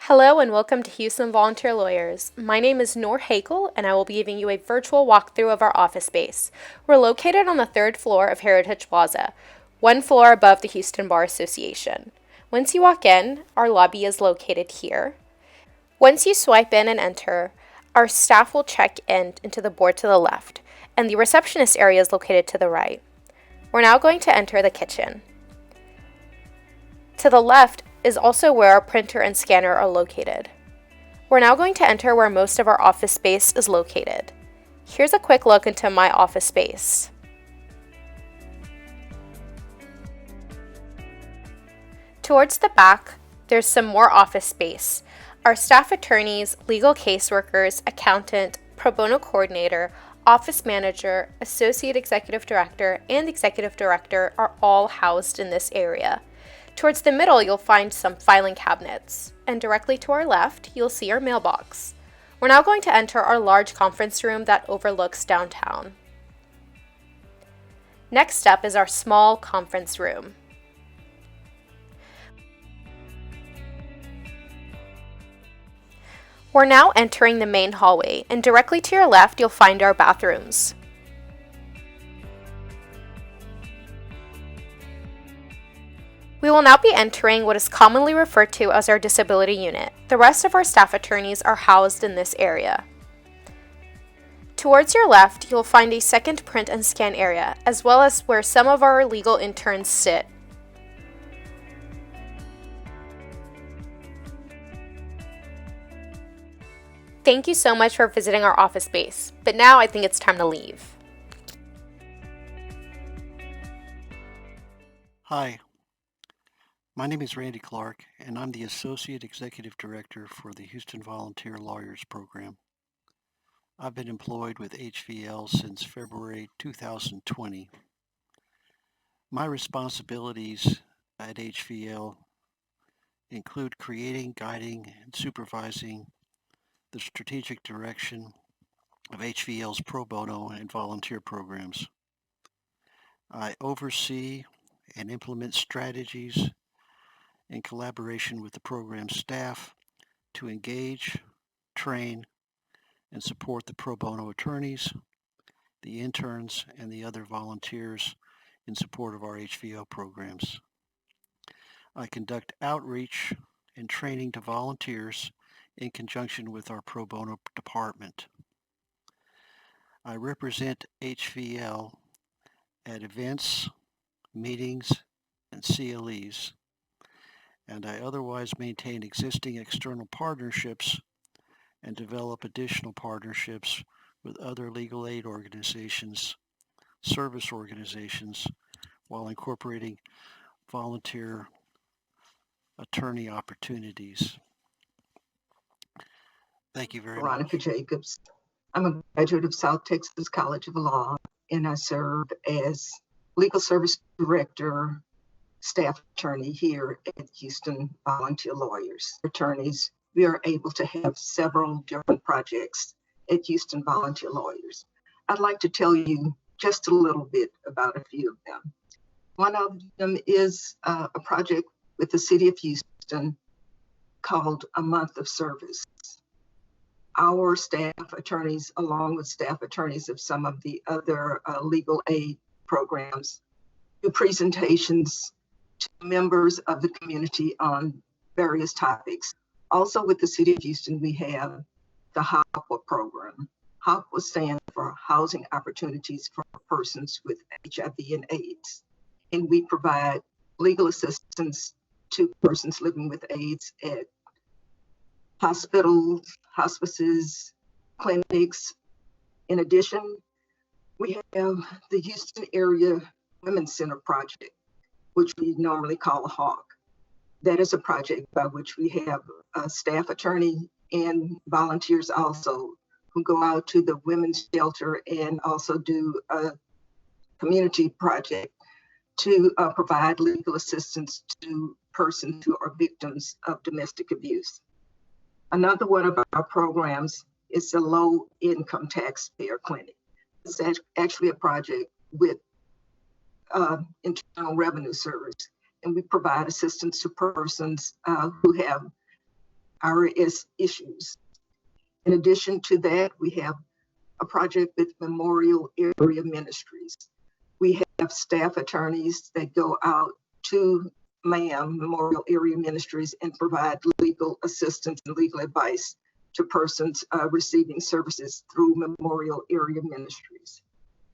Hello and welcome to Houston Volunteer Lawyers. My name is Noor Hakel and I will be giving you a virtual walkthrough of our office space. We're located on the third floor of Heritage Plaza, one floor above the Houston Bar Association. Once you walk in, our lobby is located here. Once you swipe in and enter, our staff will check in into the board to the left, and the receptionist area is located to the right. We're now going to enter the kitchen. To the left is also where our printer and scanner are located. We're now going to enter where most of our office space is located. Here's a quick look into my office space. Towards the back, there's some more office space. Our staff attorneys, legal caseworkers, accountant, pro bono coordinator, office manager, associate executive director, and executive director are all housed in this area. Towards the middle, you'll find some filing cabinets, and directly to our left, you'll see our mailbox. We're now going to enter our large conference room that overlooks downtown. Next up is our small conference room. We're now entering the main hallway, and directly to your left, you'll find our bathrooms. We will now be entering what is commonly referred to as our disability unit. The rest of our staff attorneys are housed in this area. Towards your left, you'll find a second print and scan area, as well as where some of our legal interns sit. Thank you so much for visiting our office space, but now I think it's time to leave. Hi, my name is Randy Clark, and I'm the Associate Executive Director for the Houston Volunteer Lawyers Program. I've been employed with HVL since February 2020. My responsibilities at HVL include creating, guiding, and supervising the strategic direction of HVL's pro bono and volunteer programs. I oversee and implement strategies in collaboration with the program staff to engage, train, and support the pro bono attorneys, the interns, and the other volunteers in support of our HVL programs. I conduct outreach and training to volunteers in conjunction with our pro bono department. I represent HVL at events, meetings, and CLEs, and I otherwise maintain existing external partnerships and develop additional partnerships with other legal aid organizations, service organizations, while incorporating volunteer attorney opportunities. Thank you very Veronica much. Jacobs. I'm a graduate of South Texas College of Law, and I serve as Legal Service Director, staff attorney here at Houston Volunteer Lawyers. Attorneys, we are able to have several different projects at Houston Volunteer Lawyers. I'd like to tell you just a little bit about a few of them. One of them is a project with the City of Houston called A Month of Service. Our staff attorneys, along with staff attorneys of some of the other legal aid programs, do presentations to members of the community on various topics. Also with the City of Houston, we have the HVL program. HVL stands for Housing Opportunities for Persons with HIV and AIDS. And we provide legal assistance to persons living with AIDS at hospitals, hospices, clinics. In addition, we have the Houston Area Women's Center Project, which we normally call a HAWK. That is a project by which we have a staff attorney and volunteers also who go out to the women's shelter and also do a community project to provide legal assistance to persons who are victims of domestic abuse. Another one of our programs is the Low Income Taxpayer Clinic. It's actually a project with Internal Revenue Service, and we provide assistance to persons who have IRS issues. In addition to that, we have a project with Memorial Area Ministries. We have staff attorneys that go out to Memorial Area Ministries and provide legal assistance and legal advice to persons receiving services through Memorial Area Ministries.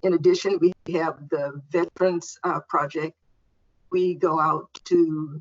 In addition, we have the Veterans Project. We go out to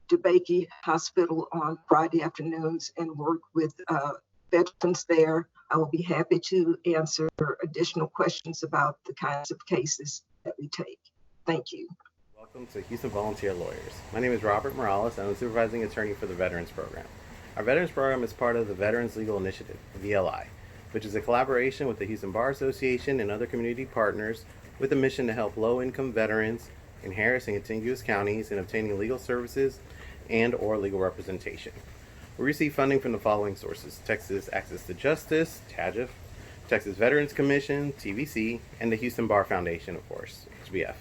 DeBakey Hospital on Friday afternoons and work with veterans there. I will be happy to answer additional questions about the kinds of cases that we take. Thank you. Welcome to Houston Volunteer Lawyers. My name is Robert Morales, and I'm the supervising attorney for the Veterans Program. Our Veterans Program is part of the Veterans Legal Initiative, VLI, which is a collaboration with the Houston Bar Association and other community partners with a mission to help low-income veterans in Harris and contiguous counties in obtaining legal services and or legal representation. We receive funding from the following sources: Texas Access to Justice, TAJF, Texas Veterans Commission, TVC, and the Houston Bar Foundation, of course, HVF.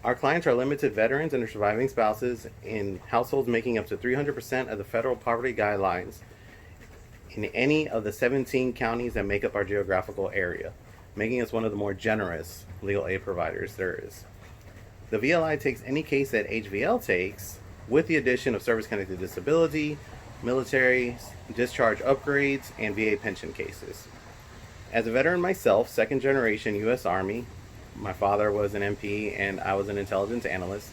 Our clients are limited veterans and their surviving spouses in households making up to 300% of the federal poverty guidelines in any of the 17 counties that make up our geographical area, making us one of the more generous legal aid providers there is. The VLI takes any case that HVL takes, with the addition of service-connected disability, military, discharge upgrades, and VA pension cases. As a veteran myself, second generation U.S. Army, my father was an MP and I was an intelligence analyst,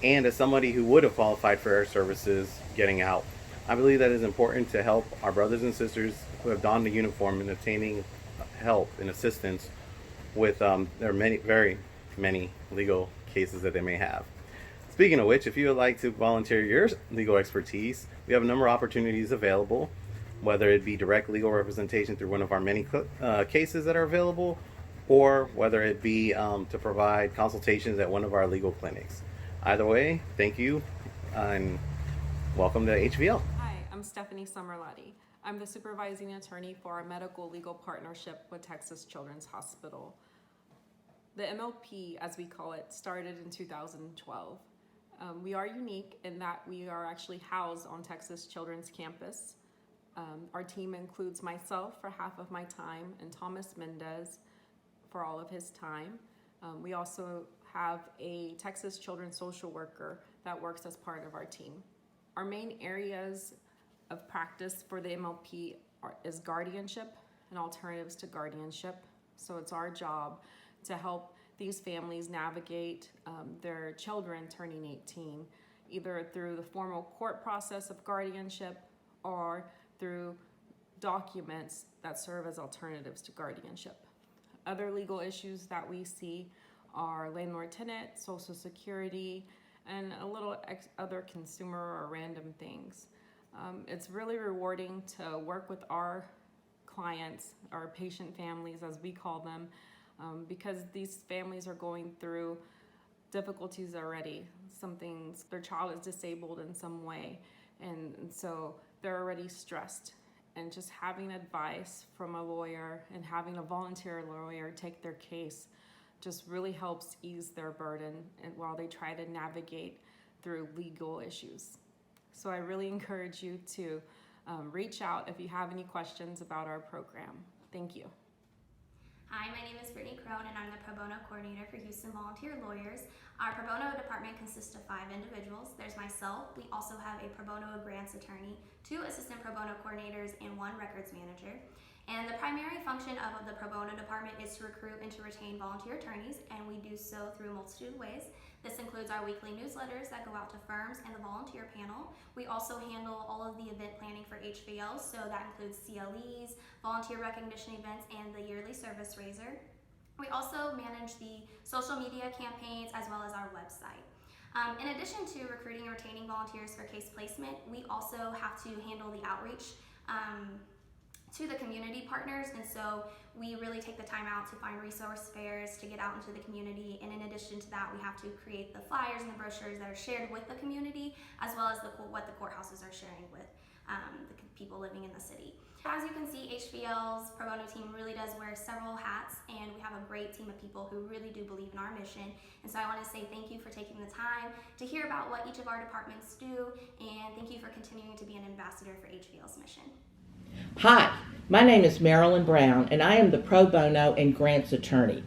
and as somebody who would have qualified for our services getting out, I believe that it is important to help our brothers and sisters who have donned the uniform in obtaining help and assistance with their very many legal cases that they may have. Speaking of which, if you would like to volunteer your legal expertise, we have a number of opportunities available, whether it be direct legal representation through one of our many cases that are available, or whether it be to provide consultations at one of our legal clinics. Either way, thank you, and welcome to HVL. Hi, I'm Stephanie Summerlady. I'm the supervising attorney for our medical legal partnership with Texas Children's Hospital. The MLP, as we call it, started in 2012. We are unique in that we are actually housed on Texas Children's campus. Our team includes myself for half of my time and Thomas Mendez for all of his time. We also have a Texas Children's social worker that works as part of our team. Our main areas of practice for the MLP is guardianship and alternatives to guardianship. So it's our job to help these families navigate their children turning 18, either through the formal court process of guardianship or through documents that serve as alternatives to guardianship. Other legal issues that we see are landlord-tenant, Social Security, and a little other consumer or random things. It's really rewarding to work with our clients, our patient families as we call them, because these families are going through difficulties already. Their child is disabled in some way, and so they're already stressed. And just having advice from a lawyer and having a volunteer lawyer take their case just really helps ease their burden and while they try to navigate through legal issues. So I really encourage you to reach out if you have any questions about our program. Thank you. Hi, my name is Brittany Crone and I'm the Pro Bono Coordinator for Houston Volunteer Lawyers. Our Pro Bono department consists of 5 individuals. There's myself. We also have a Pro Bono grants attorney, 2 assistant Pro Bono coordinators, and 1 records manager. And the primary function of the Pro Bono department is to recruit and to retain volunteer attorneys, and we do so through a multitude of ways. This includes our weekly newsletters that go out to firms and the volunteer panel. We also handle all of the event planning for HVL, so that includes CLEs, volunteer recognition events, and the yearly service raiser. We also manage the social media campaigns as well as our website. In addition to recruiting and retaining volunteers for case placement, we also have to handle the outreach to the community partners, and so we really take the time out to find resource fairs to get out into the community, and in addition to that we have to create the flyers and the brochures that are shared with the community as well as what the courthouses are sharing with. the people living in the city. As you can see, HVL's pro bono team really does wear several hats, and we have a great team of people who really do believe in our mission. And so I want to say thank you for taking the time to hear about what each of our departments do, and thank you for continuing to be an ambassador for HVL's mission. Hi, my name is Marilyn Brown, and I am the pro bono and grants attorney.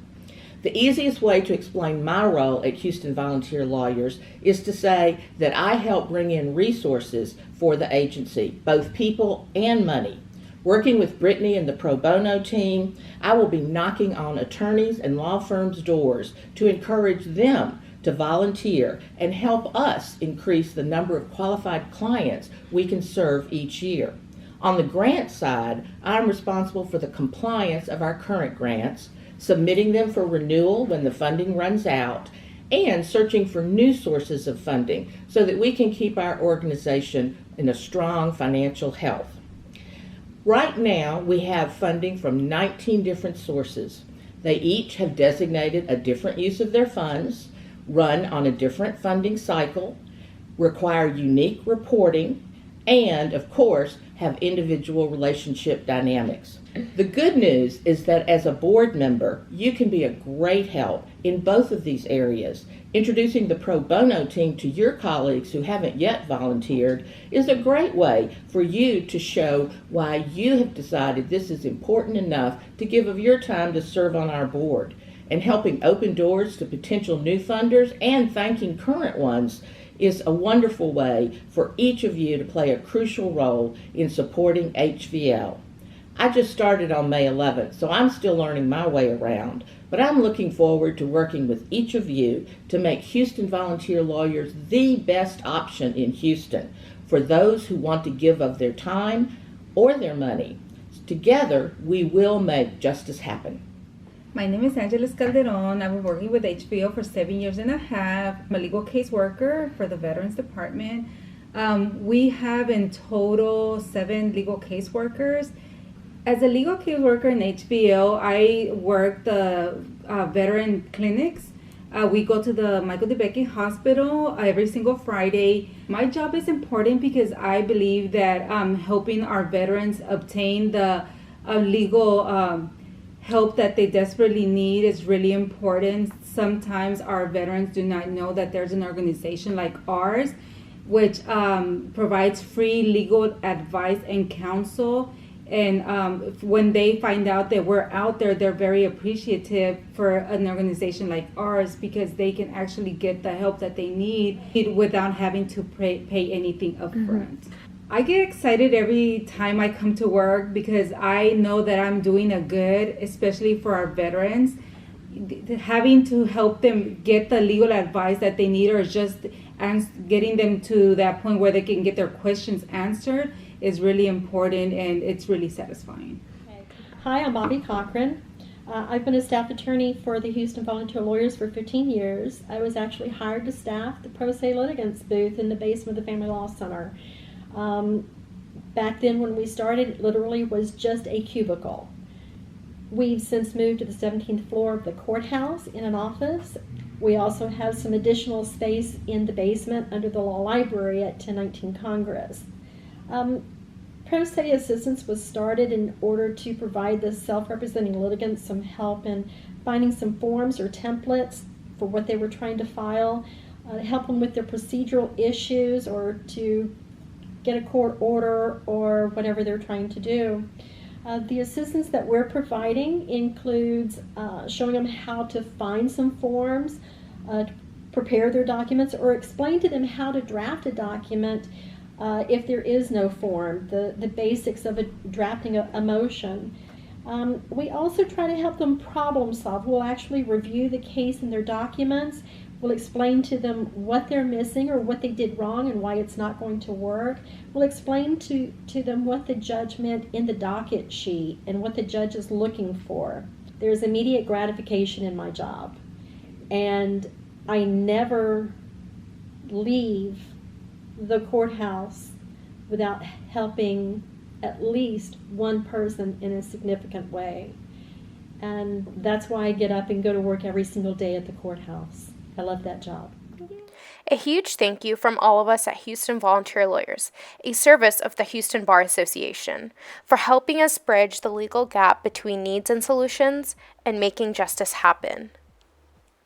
The easiest way to explain my role at Houston Volunteer Lawyers is to say that I help bring in resources for the agency, both people and money. Working with Brittany and the pro bono team, I will be knocking on attorneys and law firms' doors to encourage them to volunteer and help us increase the number of qualified clients we can serve each year. On the grant side, I'm responsible for the compliance of our current grants, submitting them for renewal when the funding runs out, and searching for new sources of funding so that we can keep our organization in a strong financial health. Right now, we have funding from 19 different sources. They each have designated a different use of their funds, run on a different funding cycle, require unique reporting, and, of course, have individual relationship dynamics. The good news is that as a board member, you can be a great help in both of these areas. Introducing the pro bono team to your colleagues who haven't yet volunteered is a great way for you to show why you have decided this is important enough to give of your time to serve on our board. And helping open doors to potential new funders and thanking current ones is a wonderful way for each of you to play a crucial role in supporting HVL. I just started on May 11th, so I'm still learning my way around, but I'm looking forward to working with each of you to make Houston Volunteer Lawyers the best option in Houston for those who want to give of their time or their money. Together, we will make justice happen. My name is Angeles Calderon. I've been working with HVL for 7 years and a half. I'm a legal caseworker for the Veterans Department. We have in total 7 legal caseworkers. As a legal caseworker in HVL, I work the veteran clinics. We go to the Michael DeBecky Hospital every single Friday. My job is important because I believe that helping our veterans obtain the legal help that they desperately need is really important. Sometimes our veterans do not know that there's an organization like ours which provides free legal advice and counsel. And when they find out that we're out there, they're very appreciative for an organization like ours because they can actually get the help that they need without having to pay anything upfront. I get excited every time I come to work because I know that I'm doing a good, especially for our veterans. Having to help them get the legal advice that they need or just getting them to that point where they can get their questions answered is really important, and it's really satisfying. Hi, I'm Bobby Cochran. I've been a staff attorney for the Houston Volunteer Lawyers for 15 years. I was actually hired to staff the pro se litigants booth in the basement of the Family Law Center. Back then when we started, it literally was just a cubicle. We've since moved to the 17th floor of the courthouse in an office. We also have some additional space in the basement under the law library at 1019 Congress. Pro se assistance was started in order to provide the self-representing litigants some help in finding some forms or templates for what they were trying to file, help them with their procedural issues or to get a court order or whatever they're trying to do. The assistance that we're providing includes showing them how to find some forms, prepare their documents, or explain to them how to draft a document if there is no form, the basics of drafting a motion. We also try to help them problem solve. We'll actually review the case and their documents. We'll explain to them what they're missing or what they did wrong and why it's not going to work. We'll explain to them what the judge meant in the docket sheet and what the judge is looking for. There's immediate gratification in my job, and I never leave the courthouse without helping at least one person in a significant way. And that's why I get up and go to work every single day at the courthouse. I love that job. A huge thank you from all of us at Houston Volunteer Lawyers, a service of the Houston Bar Association, for helping us bridge the legal gap between needs and solutions and making justice happen.